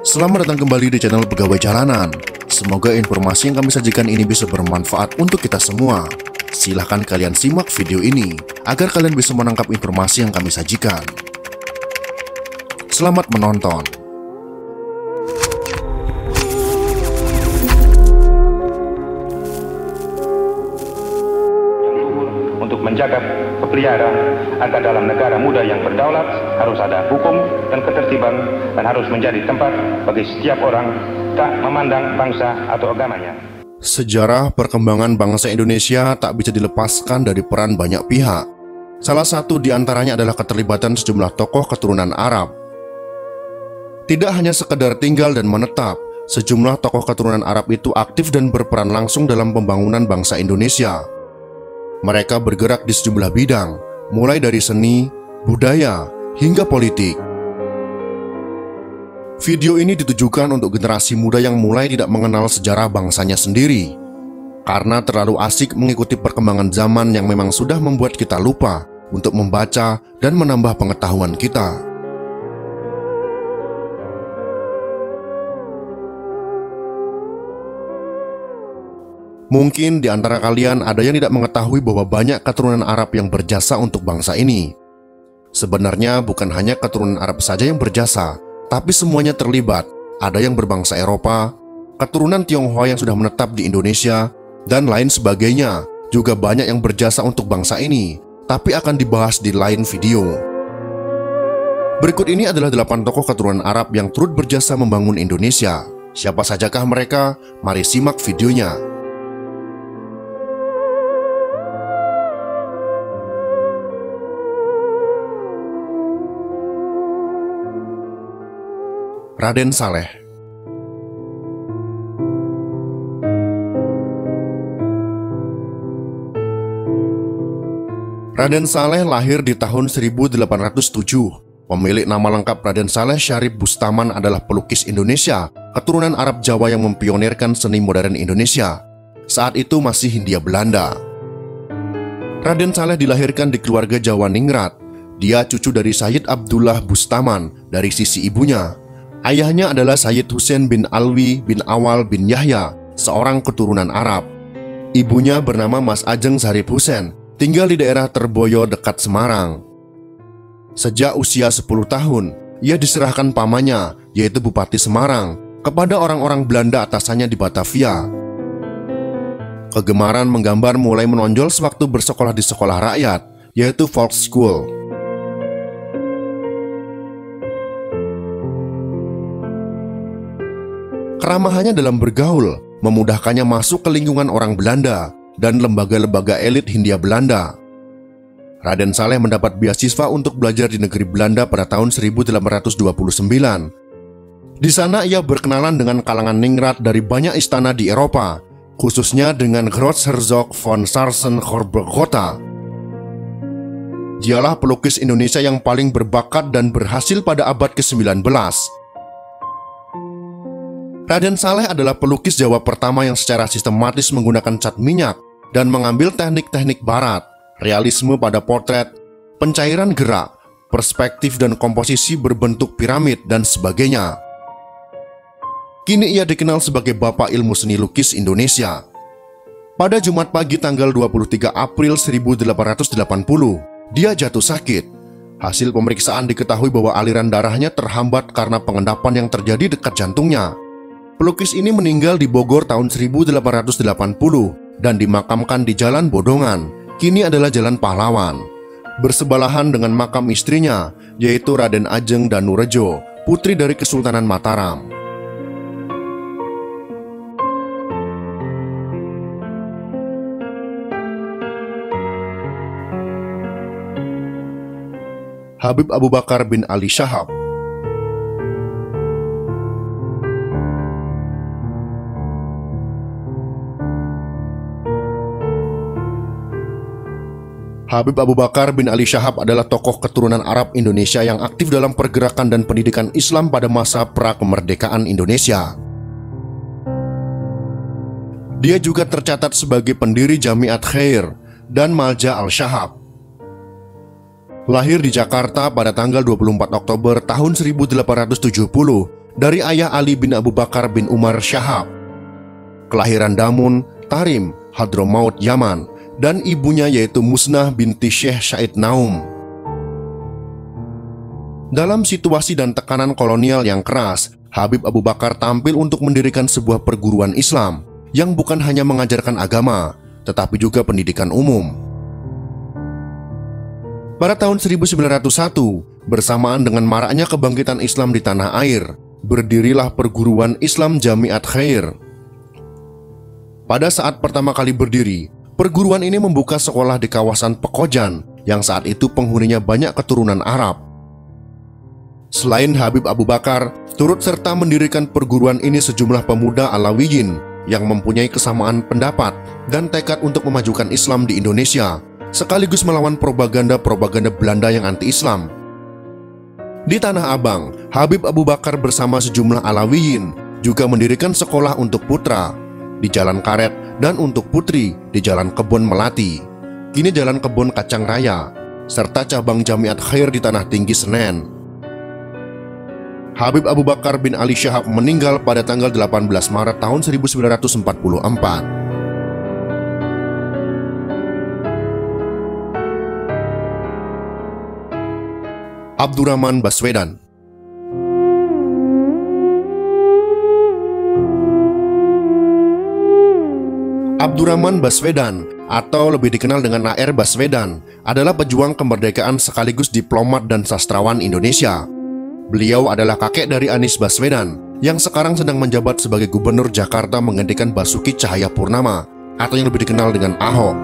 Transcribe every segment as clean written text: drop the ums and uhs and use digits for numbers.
Selamat datang kembali di channel Pegawai Jalanan. Semoga informasi yang kami sajikan ini bisa bermanfaat untuk kita semua. Silahkan kalian simak video ini agar kalian bisa menangkap informasi yang kami sajikan. Selamat menonton. Untuk menjaga kepelihara agar dalam negara muda yang berdaulat harus ada hukum dan ketertiban dan harus menjadi tempat bagi setiap orang tak memandang bangsa atau agamanya. Sejarah perkembangan bangsa Indonesia tak bisa dilepaskan dari peran banyak pihak. Salah satu di antaranya adalah keterlibatan sejumlah tokoh keturunan Arab. Tidak hanya sekedar tinggal dan menetap, sejumlah tokoh keturunan Arab itu aktif dan berperan langsung dalam pembangunan bangsa Indonesia. Mereka bergerak di sejumlah bidang, mulai dari seni, budaya, hingga politik. Video ini ditujukan untuk generasi muda yang mulai tidak mengenal sejarah bangsanya sendiri, karena terlalu asik mengikuti perkembangan zaman yang memang sudah membuat kita lupa untuk membaca dan menambah pengetahuan kita. Mungkin di antara kalian ada yang tidak mengetahui bahwa banyak keturunan Arab yang berjasa untuk bangsa ini. Sebenarnya bukan hanya keturunan Arab saja yang berjasa, tapi semuanya terlibat. Ada yang berbangsa Eropa, keturunan Tionghoa yang sudah menetap di Indonesia, dan lain sebagainya. Juga banyak yang berjasa untuk bangsa ini, tapi akan dibahas di lain video. Berikut ini adalah 8 tokoh keturunan Arab yang turut berjasa membangun Indonesia. Siapa sajakah mereka? Mari simak videonya. Raden Saleh. Raden Saleh lahir di tahun 1807. Pemilik nama lengkap Raden Saleh Syarif Bustaman adalah pelukis Indonesia, keturunan Arab Jawa yang mempionirkan seni modern Indonesia. Saat itu masih Hindia Belanda. Raden Saleh dilahirkan di keluarga Jawa Ningrat. Dia cucu dari Sayyid Abdullah Bustaman dari sisi ibunya. Ayahnya adalah Sayyid Husain bin Alwi bin Awal bin Yahya, seorang keturunan Arab. Ibunya bernama Mas Ajeng Zarif Husain, tinggal di daerah Terboyo dekat Semarang. Sejak usia 10 tahun, ia diserahkan pamannya, yaitu Bupati Semarang, kepada orang-orang Belanda atasannya di Batavia. Kegemaran menggambar mulai menonjol sewaktu bersekolah di sekolah rakyat, yaitu Volksschule. Keramahannya dalam bergaul memudahkannya masuk ke lingkungan orang Belanda dan lembaga-lembaga elit Hindia Belanda. Raden Saleh mendapat beasiswa untuk belajar di negeri Belanda pada tahun 1829. Di sana ia berkenalan dengan kalangan ningrat dari banyak istana di Eropa, khususnya dengan Groothertog von Sachsen-Coburg-Gotha. Dialah pelukis Indonesia yang paling berbakat dan berhasil pada abad ke-19. Raden Saleh adalah pelukis Jawa pertama yang secara sistematis menggunakan cat minyak dan mengambil teknik-teknik barat, realisme pada potret, pencairan gerak, perspektif dan komposisi berbentuk piramid dan sebagainya. Kini ia dikenal sebagai Bapak Ilmu Seni Lukis Indonesia. Pada Jumat pagi tanggal 23 April 1880, dia jatuh sakit. Hasil pemeriksaan diketahui bahwa aliran darahnya terhambat karena pengendapan yang terjadi dekat jantungnya. Pelukis ini meninggal di Bogor tahun 1880 dan dimakamkan di Jalan Bodongan, kini adalah Jalan Pahlawan, bersebelahan dengan makam istrinya, yaitu Raden Ajeng Danurejo, putri dari Kesultanan Mataram. Habib Abu Bakar bin Ali Shahab. Habib Abu Bakar bin Ali Shahab adalah tokoh keturunan Arab Indonesia yang aktif dalam pergerakan dan pendidikan Islam pada masa pra-kemerdekaan Indonesia. Dia juga tercatat sebagai pendiri Jamiat Khair dan Malja Al-Shahab. Lahir di Jakarta pada tanggal 24 Oktober tahun 1870 dari ayah Ali bin Abu Bakar bin Umar Syahab. Kelahiran Damun, Tarim, Hadramaut, Yaman, dan ibunya yaitu Musnah binti Syekh Said Naum. Dalam situasi dan tekanan kolonial yang keras, Habib Abu Bakar tampil untuk mendirikan sebuah perguruan Islam yang bukan hanya mengajarkan agama, tetapi juga pendidikan umum. Pada tahun 1901, bersamaan dengan maraknya kebangkitan Islam di tanah air, berdirilah perguruan Islam Jamiat Khair. Pada saat pertama kali berdiri, perguruan ini membuka sekolah di kawasan Pekojan yang saat itu penghuninya banyak keturunan Arab. Selain Habib Abu Bakar, turut serta mendirikan perguruan ini sejumlah pemuda Alawiyin yang mempunyai kesamaan pendapat dan tekad untuk memajukan Islam di Indonesia, sekaligus melawan propaganda Belanda yang anti-Islam. Di Tanah Abang, Habib Abu Bakar bersama sejumlah Alawiyin juga mendirikan sekolah untuk putra di Jalan Karet dan untuk putri di Jalan Kebon Melati, kini Jalan Kebon Kacang Raya, serta cabang Jamiat Khair di Tanah Tinggi Senen. Habib Abu Bakar bin Ali Syahab meninggal pada tanggal 18 Maret tahun 1944. Abdurrahman Baswedan. Abdurrahman Baswedan atau lebih dikenal dengan A.R. Baswedan adalah pejuang kemerdekaan sekaligus diplomat dan sastrawan Indonesia. Beliau adalah kakek dari Anies Baswedan yang sekarang sedang menjabat sebagai Gubernur Jakarta menggantikan Basuki Cahayapurnama atau yang lebih dikenal dengan Ahok.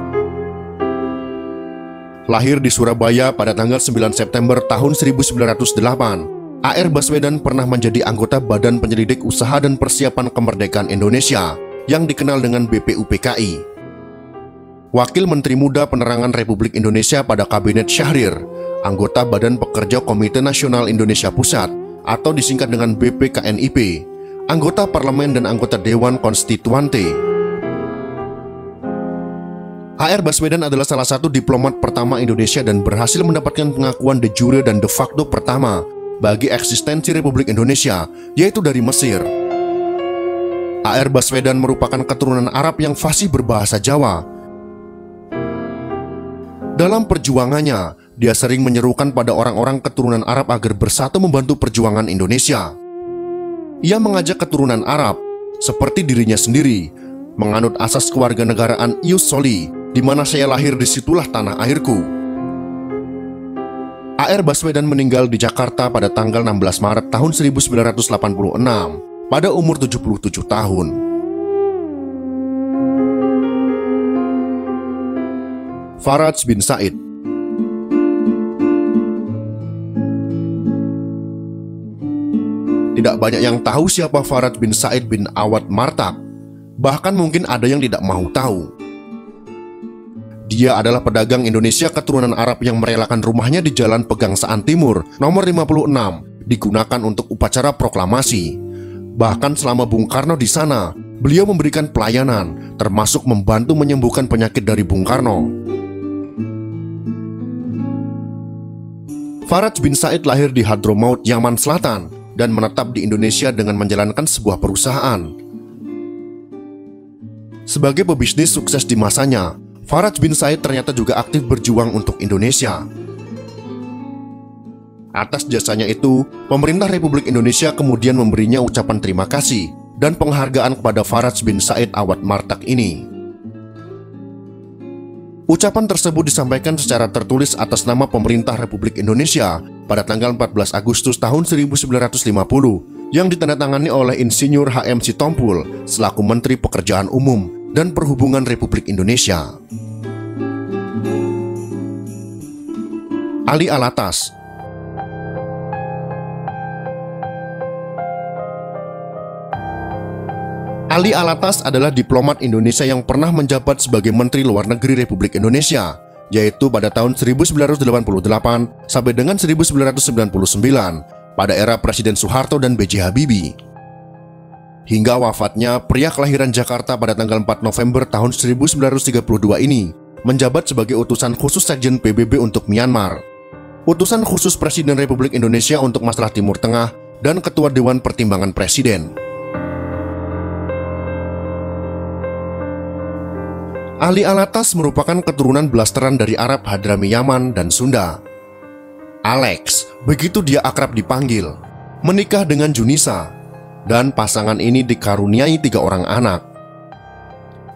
Lahir di Surabaya pada tanggal 9 September tahun 1908, A.R. Baswedan pernah menjadi anggota Badan Penyelidik Usaha dan Persiapan Kemerdekaan Indonesia yang dikenal dengan BPUPKI. Wakil Menteri Muda Penerangan Republik Indonesia pada Kabinet Syahrir, anggota Badan Pekerja Komite Nasional Indonesia Pusat atau disingkat dengan BPKNIP, anggota Parlemen dan anggota Dewan Konstituante. A.R. Baswedan adalah salah satu diplomat pertama Indonesia dan berhasil mendapatkan pengakuan de jure dan de facto pertama bagi eksistensi Republik Indonesia, yaitu dari Mesir. A.R. Baswedan merupakan keturunan Arab yang fasih berbahasa Jawa. Dalam perjuangannya, dia sering menyerukan pada orang-orang keturunan Arab agar bersatu membantu perjuangan Indonesia. Ia mengajak keturunan Arab, seperti dirinya sendiri, menganut asas kewarganegaraan ius soli, di mana saya lahir disitulah tanah airku. A.R. Baswedan meninggal di Jakarta pada tanggal 16 Maret tahun 1986 pada umur 77 tahun. Faraj bin Said. Tidak banyak yang tahu siapa Faraj bin Said bin Awad Martab. Bahkan mungkin ada yang tidak mau tahu. Dia adalah pedagang Indonesia keturunan Arab yang merelakan rumahnya di Jalan Pegangsaan Timur nomor 56 digunakan untuk upacara proklamasi. Bahkan selama Bung Karno di sana, beliau memberikan pelayanan, termasuk membantu menyembuhkan penyakit dari Bung Karno. Faraj bin Said lahir di Hadramaut, Yaman Selatan dan menetap di Indonesia dengan menjalankan sebuah perusahaan. Sebagai pebisnis sukses di masanya, Faraj bin Said ternyata juga aktif berjuang untuk Indonesia. Atas jasanya itu, pemerintah Republik Indonesia kemudian memberinya ucapan terima kasih dan penghargaan kepada Faraj bin Said Awad Martak ini. Ucapan tersebut disampaikan secara tertulis atas nama pemerintah Republik Indonesia pada tanggal 14 Agustus tahun 1950 yang ditandatangani oleh Insinyur H.M. Sitompul selaku Menteri Pekerjaan Umum dan Perhubungan Republik Indonesia. Ali Alatas. Ali Alatas adalah diplomat Indonesia yang pernah menjabat sebagai Menteri Luar Negeri Republik Indonesia, yaitu pada tahun 1988 sampai dengan 1999 pada era Presiden Soeharto dan B.J. Habibie. Hingga wafatnya, pria kelahiran Jakarta pada tanggal 4 November tahun 1932 ini menjabat sebagai utusan khusus Sekjen PBB untuk Myanmar, utusan khusus Presiden Republik Indonesia untuk masalah Timur Tengah dan Ketua Dewan Pertimbangan Presiden. Ali Alatas merupakan keturunan blasteran dari Arab Hadrami Yaman dan Sunda. Alex, begitu dia akrab dipanggil, menikah dengan Junisa, dan pasangan ini dikaruniai 3 orang anak.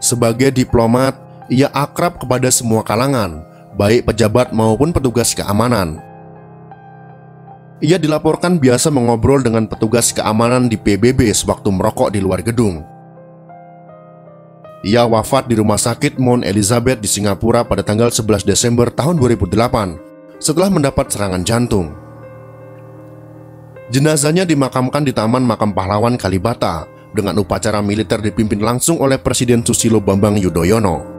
Sebagai diplomat, ia akrab kepada semua kalangan, baik pejabat maupun petugas keamanan. Ia dilaporkan biasa mengobrol dengan petugas keamanan di PBB sewaktu merokok di luar gedung. Ia wafat di Rumah Sakit Mount Elizabeth di Singapura pada tanggal 11 Desember tahun 2008 setelah mendapat serangan jantung. Jenazahnya dimakamkan di Taman Makam Pahlawan Kalibata dengan upacara militer dipimpin langsung oleh Presiden Susilo Bambang Yudhoyono.